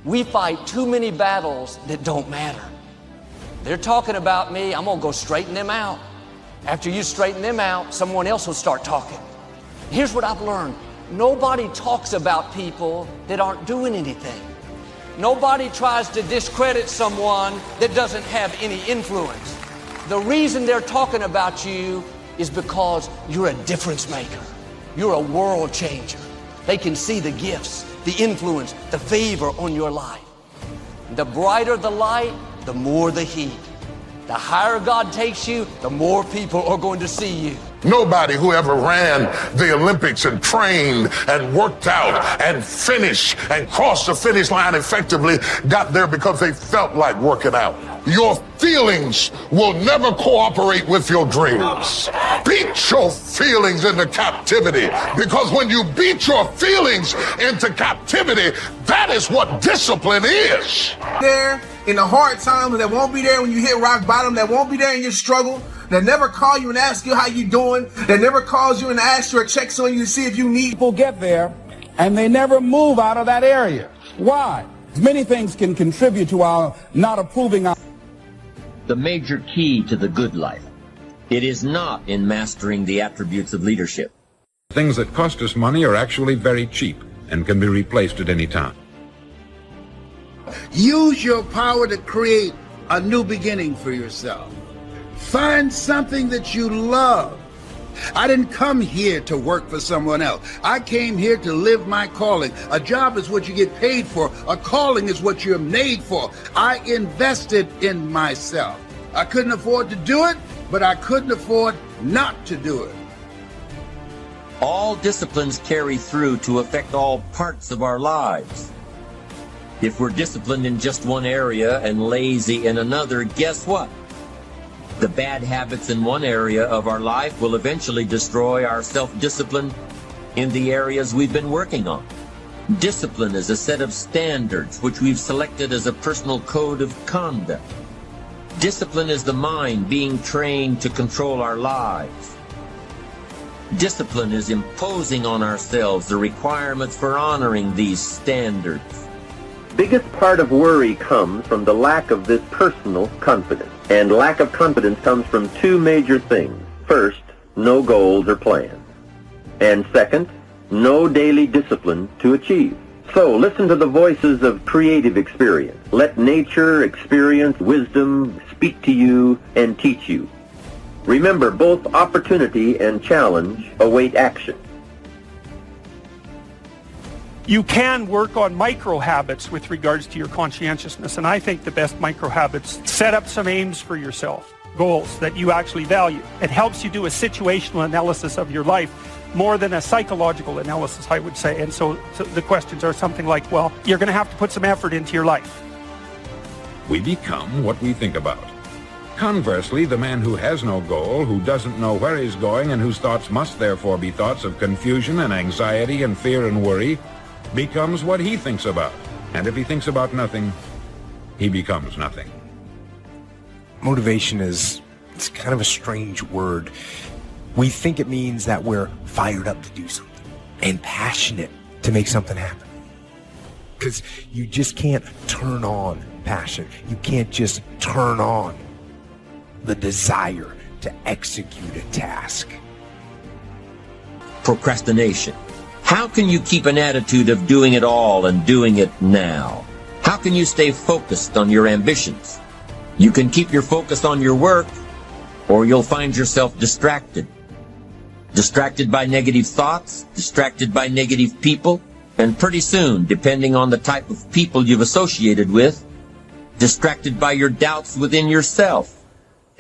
We fight too many battles that don't matter. They're talking about me, I'm gonna go straighten them out. After you straighten them out, someone else will start talking. Here's what I've learned. Nobody talks about people that aren't doing anything. Nobody tries to discredit someone that doesn't have any influence. The reason they're talking about you is because you're a difference maker. You're a world changer. They can see the gifts, the influence, the favor on your life. The brighter the light, the more the heat. The higher God takes you, the more people are going to see you. Nobody who ever ran the Olympics and trained and worked out and finished and crossed the finish line effectively got there because they felt like working out. Your feelings will never cooperate with your dreams. Beat your feelings into captivity, because when you beat your feelings into captivity, that is what discipline is. There in the hard times, that won't be there when you hit rock bottom, that won't be there in your struggle, that never call you and ask you how you doing, that never calls you and asks you or checks on you to see if you need. People get there and they never move out of that area. Why? Many things can contribute to our not approving our... The major key to the good life. It is not in mastering the attributes of leadership. Things that cost us money are actually very cheap and can be replaced at any time. Use your power to create a new beginning for yourself. Find something that you love. I didn't come here to work for someone else. I came here to live my calling. A job is what you get paid for. A calling is what you're made for. I invested in myself. I couldn't afford to do it, but I couldn't afford not to do it. All disciplines carry through to affect all parts of our lives. If we're disciplined in just one area and lazy in another, guess what? The bad habits in one area of our life will eventually destroy our self-discipline in the areas we've been working on. Discipline is a set of standards which we've selected as a personal code of conduct. Discipline is the mind being trained to control our lives. Discipline is imposing on ourselves the requirements for honoring these standards. Biggest part of worry comes from the lack of this personal confidence. And lack of confidence comes from two major things. First, no goals or plans. And second, no daily discipline to achieve. So listen to the voices of creative experience. Let nature, experience, wisdom speak to you and teach you. Remember, both opportunity and challenge await action. You can work on micro habits with regards to your conscientiousness, and I think the best micro habits, set up some aims for yourself, goals that you actually value. It helps you do a situational analysis of your life more than a psychological analysis, I would say. And so the questions are something like, well, you're going to have to put some effort into your life. We become what we think about. Conversely, the man who has no goal, who doesn't know where he's going, and whose thoughts must therefore be thoughts of confusion and anxiety and fear and worry, becomes what he thinks about. And if he thinks about nothing, he becomes nothing. Motivation it's kind of a strange word. We think it means that we're fired up to do something and passionate to make something happen. Because you just can't turn on passion. You can't just turn on the desire to execute a task. Procrastination. How can you keep an attitude of doing it all and doing it now? How can you stay focused on your ambitions? You can keep your focus on your work, or you'll find yourself distracted. Distracted by negative thoughts, distracted by negative people, and pretty soon, depending on the type of people you've associated with, distracted by your doubts within yourself.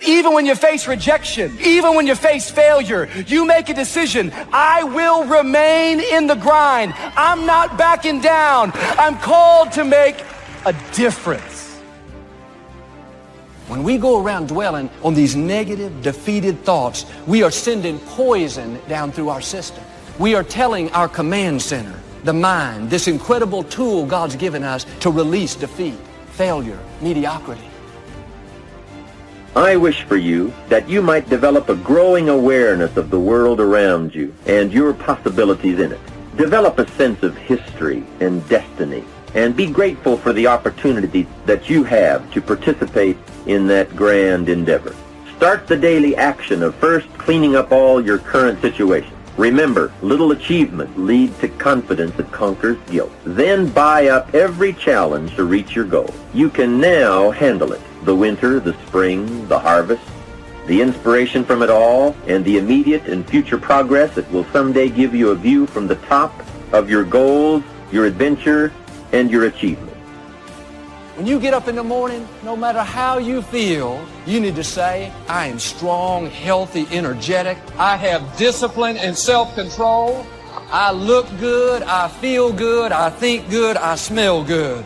Even when you face rejection, even when you face failure, you make a decision. I will remain in the grind. I'm not backing down. I'm called to make a difference. When we go around dwelling on these negative, defeated thoughts, we are sending poison down through our system. We are telling our command center, the mind, this incredible tool God's given us to release defeat, failure, mediocrity. I wish for you that you might develop a growing awareness of the world around you and your possibilities in it. Develop a sense of history and destiny. and be grateful for the opportunity that you have to participate in that grand endeavor. Start the daily action of first cleaning up all your current situations. Remember, little achievement leads to confidence that conquers guilt. Then buy up every challenge to reach your goal. You can now handle it. The winter, the spring, the harvest, the inspiration from it all, and the immediate and future progress that will someday give you a view from the top of your goals, your adventure, and your achievement. When you get up in the morning, no matter how you feel, you need to say, I am strong, healthy, energetic. I have discipline and self-control. I look good, I feel good, I think good, I smell good.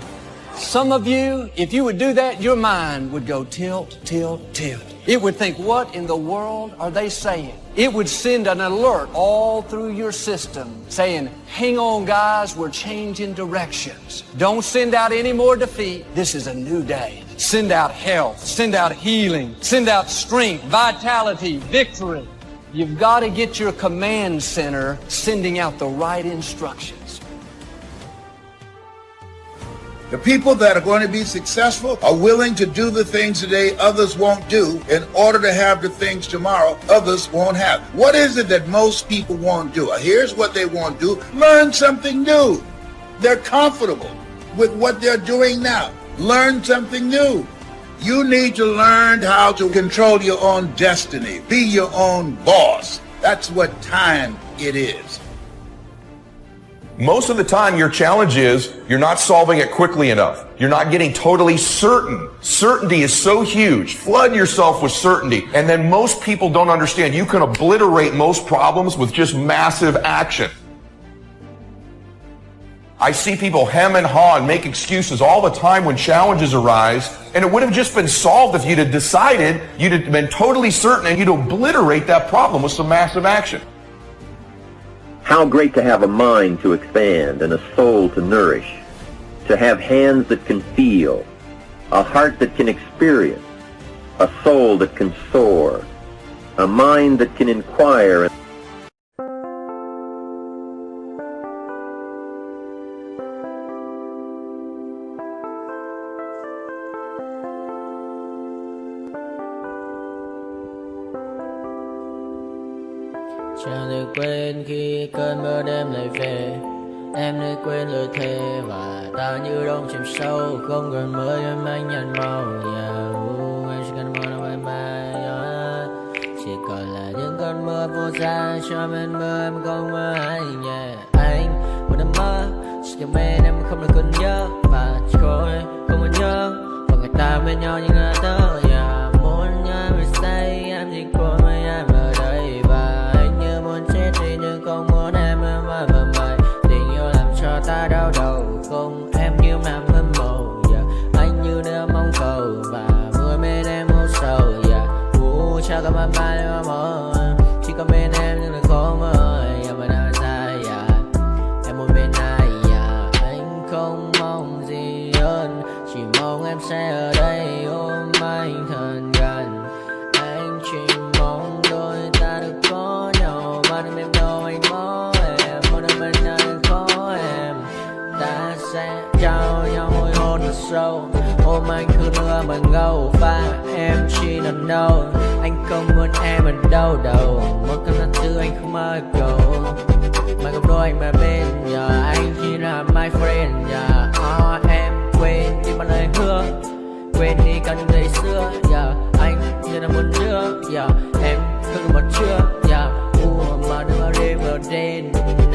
Some of you, if you would do that, your mind would go tilt, tilt, tilt. It would think, what in the world are they saying? It would send an alert all through your system saying, hang on guys, we're changing directions. Don't send out any more defeat. This is a new day. Send out health, send out healing, send out strength, vitality, victory. You've got to get your command center sending out the right instructions. The people that are going to be successful are willing to do the things today others won't do in order to have the things tomorrow others won't have. What is it that most people won't do? Here's what they won't do. Learn something new. They're comfortable with what they're doing now. Learn something new. You need to learn how to control your own destiny. Be your own boss. That's what time it is. Most of the time, your challenge is you're not solving it quickly enough. You're not getting totally certain. Certainty is so huge. Flood yourself with certainty. And then most people don't understand you can obliterate most problems with just massive action. I see people hem and haw and make excuses all the time when challenges arise, and it would have just been solved if you'd have decided, you'd have been totally certain, and you'd obliterate that problem with some massive action. How great to have a mind to expand and a soul to nourish, to have hands that can feel, a heart that can experience, a soul that can soar, a mind that can inquire. Chẳng được quên khi cơn mưa đêm lại về. Em đã quên lời thề và ta như đông chìm sâu. Không còn mơ em anh nhận màu. Em chỉ cần mơ đâu em bay. Chỉ còn là những cơn mưa vô giá cho bên mơ em không mơ anh. Anh một đêm mơ chỉ cho bên em không được còn nhớ và chỉ có em không còn nhớ và người ta bên nhau như ngã tớ. Muốn nhớ mình say em chỉ có mấy em ở đây và nhưng không muốn em mơ mày. Tình yêu làm cho ta đau đầu. Không em như mà mơ mộng. Anh như đeo mong cầu và mưa bên em hôn sầu. Chào cả mắt mai em mơ. Chỉ có bên em nhưng là khó mơ. Mà nào ra em muốn bên ai. Anh không mong gì hơn, chỉ mong em sẽ ở đây ôm anh thật gần. Anh chỉ mong đôi ta được có nhau mà đừng em đâu anh có em. Một đêm bên anh có em. Ta sẽ trao nhau môi hôn thật sâu. Ôm anh cứ nữa mà ngâu và em chỉ nằm đâu. Anh không muốn em ở đâu đâu. Một cơn gió thứ anh không mơ cầu. Mà gặp đôi anh mà bên nhà anh chỉ là my friend. Em quên đi mọi lời hứa. Quên đi cả những ngày xưa. Anh như là một đứa. Em không một chưa. Mà đừng bao đêm ở đêm.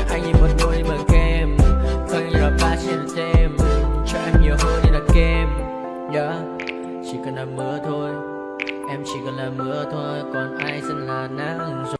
Anh như một đôi đi bằng kem. Không như là ba trên thêm. Cho em nhiều hơn như là kem. Chỉ cần là mưa thôi. Em chỉ cần là mưa thôi. Còn ai sẽ là nắng rồi.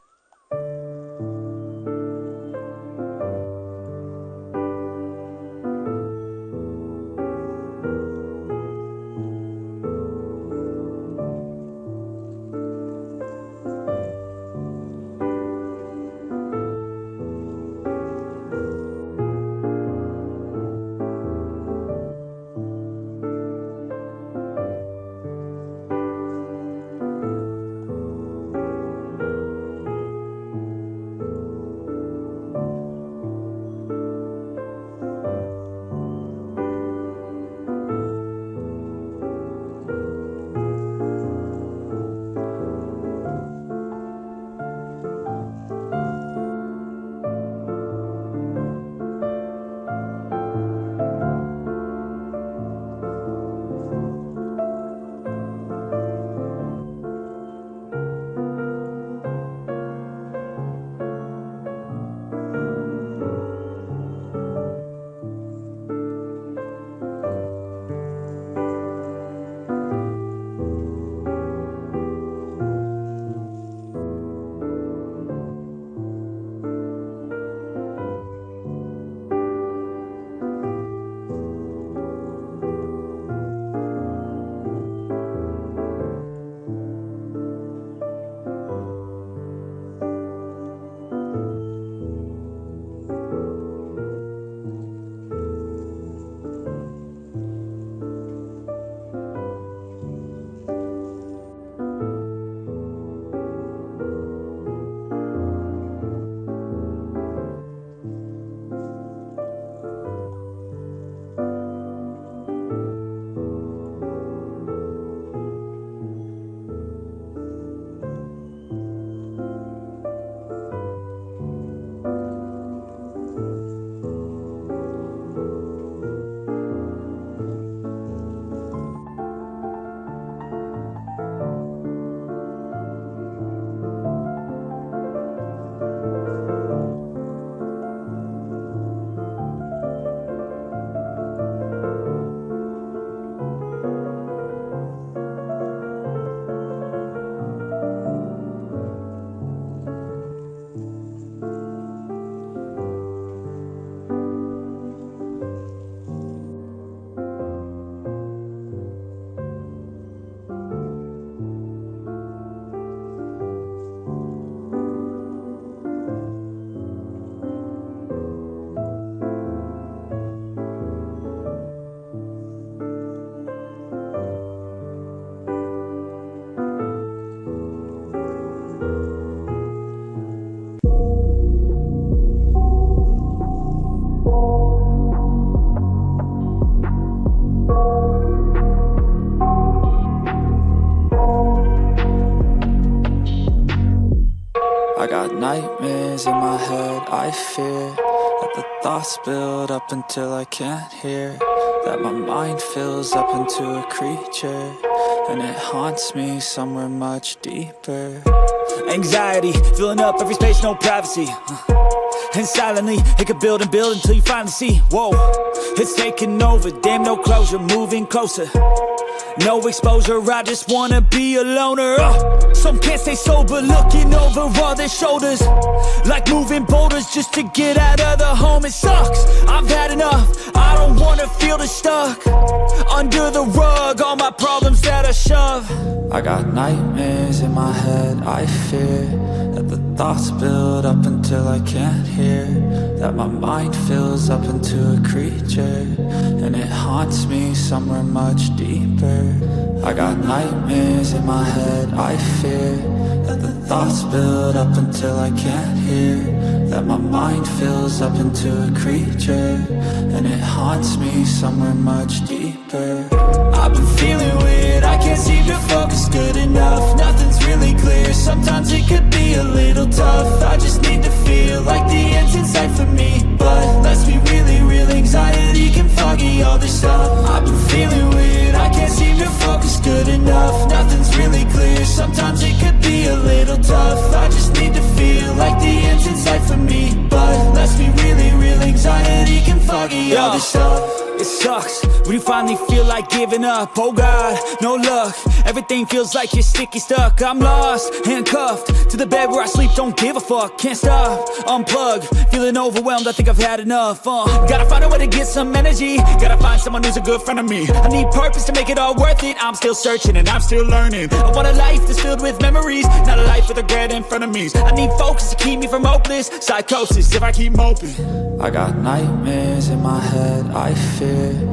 head, I fear that the thoughts build up until I can't hear, that my mind fills up into a creature, and it haunts me somewhere much deeper. Anxiety, filling up every space, no privacy. And silently, it could build and build until you finally see, whoa, it's taking over, damn no closure, moving closer. No exposure, I just wanna be a loner. Some can't stay sober, looking over all their shoulders, like moving boulders just to get out of the home. It sucks, I've had enough, I don't wanna feel the stuck under the rug, all my problems that I shove. I got nightmares in my head, I fear that the thoughts build up until I can't hear, that my mind fills up into a creature, and it haunts me somewhere much deeper. I got nightmares in my head, I fear that the thoughts build up until I can't hear, that my mind fills up into a creature, and it haunts me somewhere much deeper. I've been feeling weird, I can't seem to focus good enough, nothing's really clear, sometimes it could be a little tough. I just need to feel like the end's in sight for me, but let's be really real, anxiety can foggy all this stuff. I've been feeling weird, I can't seem to focus good enough, nothing's really clear, sometimes it could be a little tough. I just need to feel like the end's in sight for me, but let's be really real, anxiety can foggy all this stuff. It sucks when you finally feel like giving up. Oh God, no luck, everything feels like you're sticky stuck. I'm lost, handcuffed to the bed where I sleep, don't give a fuck. Can't stop, unplug, feeling overwhelmed, I think I've had enough. Gotta find a way to get some energy, gotta find someone who's a good friend of me. I need purpose to make it all worth it, I'm still searching and I'm still learning. I want a life that's filled with memories, not a life with regret and frenemies. I need focus to keep me from hopeless psychosis if I keep moping. I got nightmares in my head, I fear